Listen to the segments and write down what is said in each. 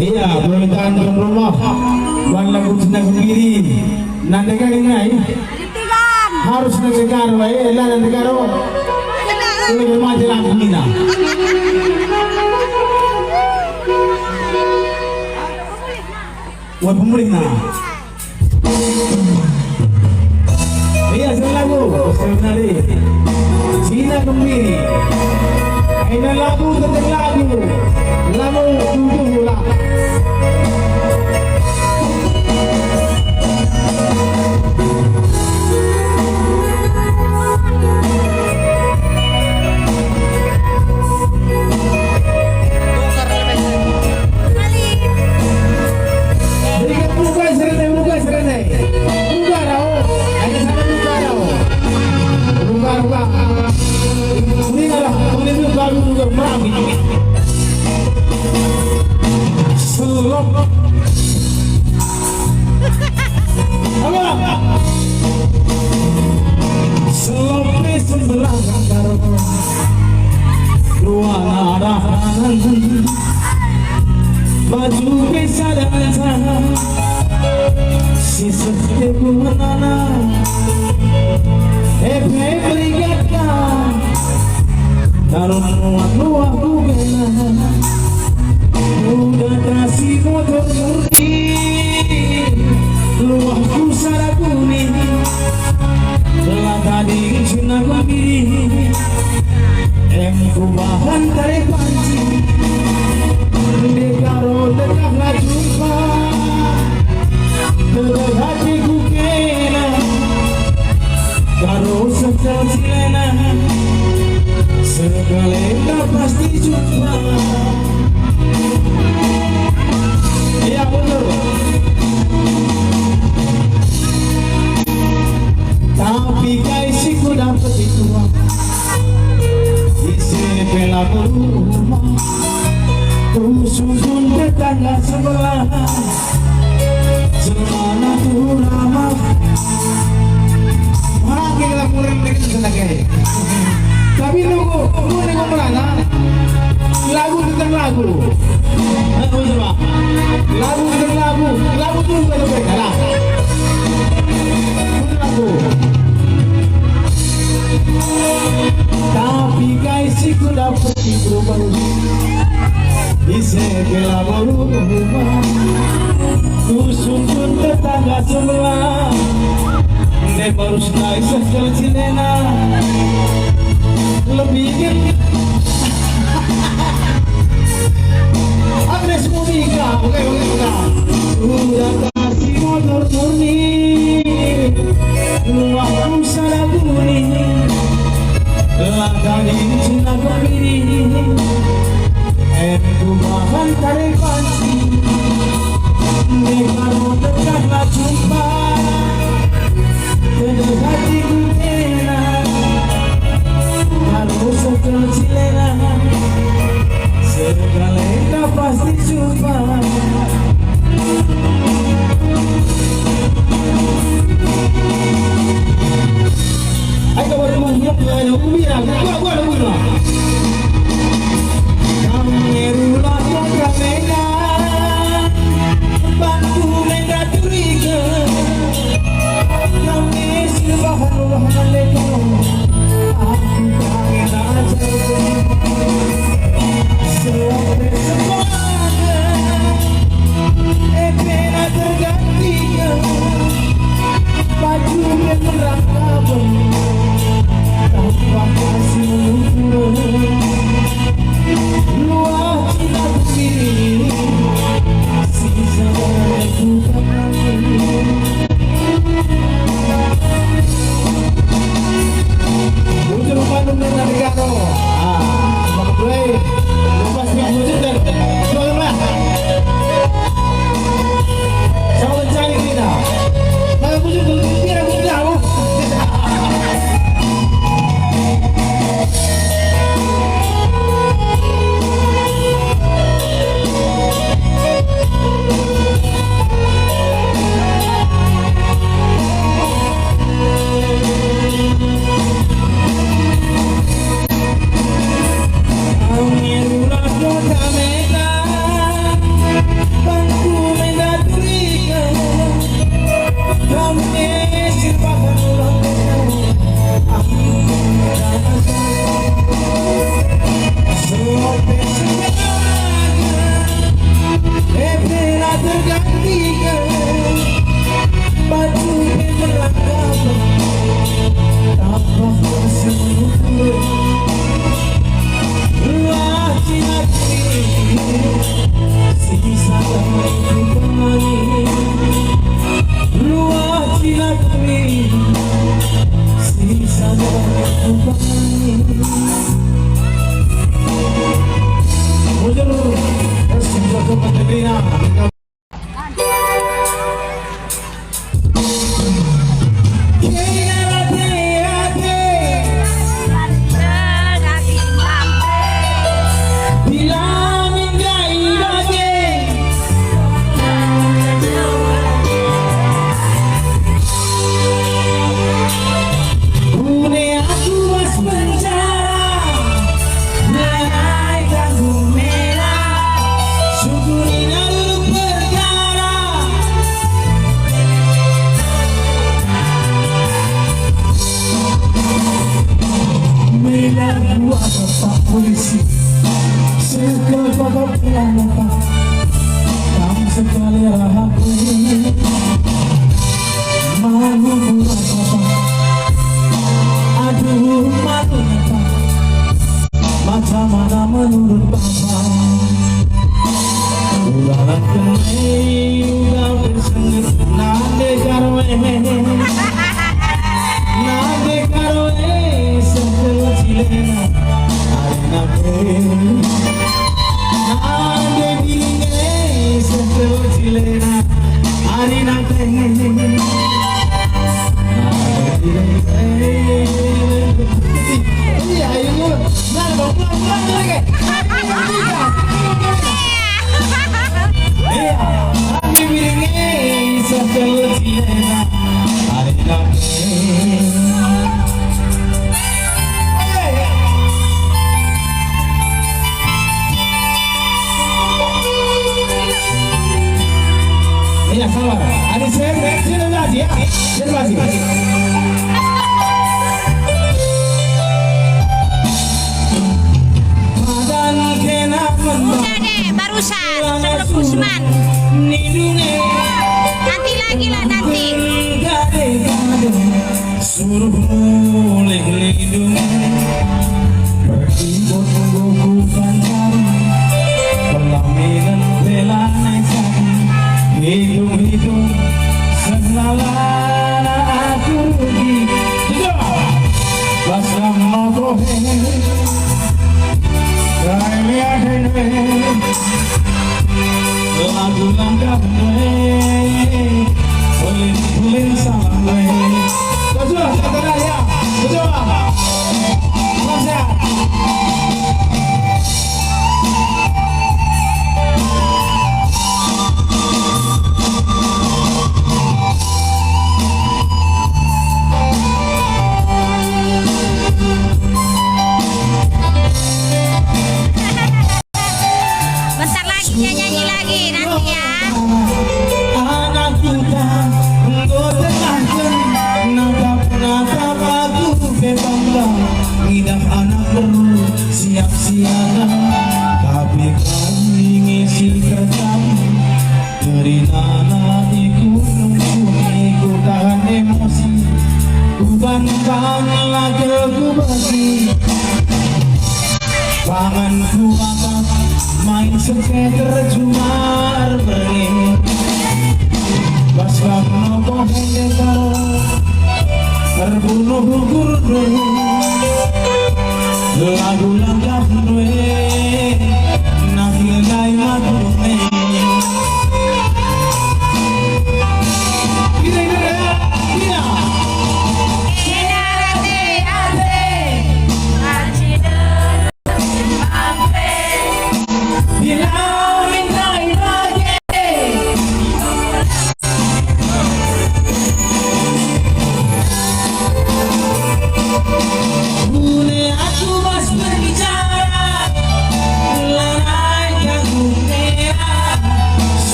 Iya, permintaan tuan rumah Wan lagu senang kiri nanti kan ini harus negara wae lah negara ini bermacam lagu mina Wan pemerintah iya lagu sebenarnya Cina kembali ini lagu tentang lagu tujuh lah baju bisa dan sana si seteku menana berigatkan taruh nuah bugena udah kasih motor murni luahku sarah kuning telah tadi cina kembali ku bahan tarik panci dekaro dekahlah jumpa dekat hatiku kena karo sekal silena segalanya pasti jumpa iya bener tapi kaisiku dapat itu isi bela berumah susun tetangga sebelah semana tuh ramah makin lah kurang dengan senangnya tapi nunggu melana lagu tentang lagu coba lagu tentang lagu tuh kalau beda lah lagu tapi kaisiku dapat itu baru isi bela berubah susun tetangga sebelah ne baru sekali sekali cilena lebih Agnes Monika oke udah kasih motor murni luahku sarah kuning telah kali cinta kembali ku bahan tarik panci dekaro dekatlah jumpa dekat hatiku kena kalau sekal cilena segalanya pasti jumpa ayo bermunyuk ayo umira gua umira Merulah kota Mega Bantu Mega curiga Nangis bahan mereka aku kangen aja sampai semuanya pena tergantinya baju yang merangkap tanpa kasih lumpur Iya sabar. Ada sirkulasi ya. Sirkulasi. Udah deh, barusan sebelum Usman. Nanti lagi lah nanti. Suruh mulai lindungi berikut buku panjang pelaminan bela naik hitung-hitung senalana aku rugi basam nogohe lagu langkah boleh salam betul kata ya betul Bentar lagi dia nyanyi lagi nanti ya. anak kita natap aku bebangga ngidam anak perlu siap siaga tapi kami ngisi kerjam dari nana iku iku tahan emosi uban lagi aku basi panganku angkat main seketer jumar beringin pas kamu bohong dekaro terbunuh gugur lagu langkah nwe nangilai madune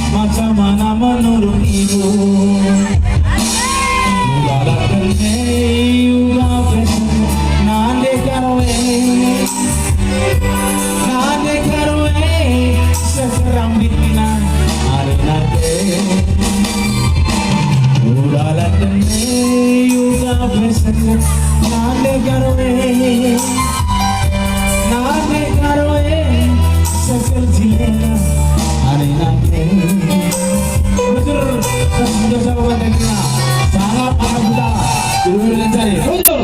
macam mana menurut ibu nande karwe sekarang bikinan hari nate udah juga besok nande karwe sekerjilena hari nate betul sudah sama sangat anak muda dulu mencari betul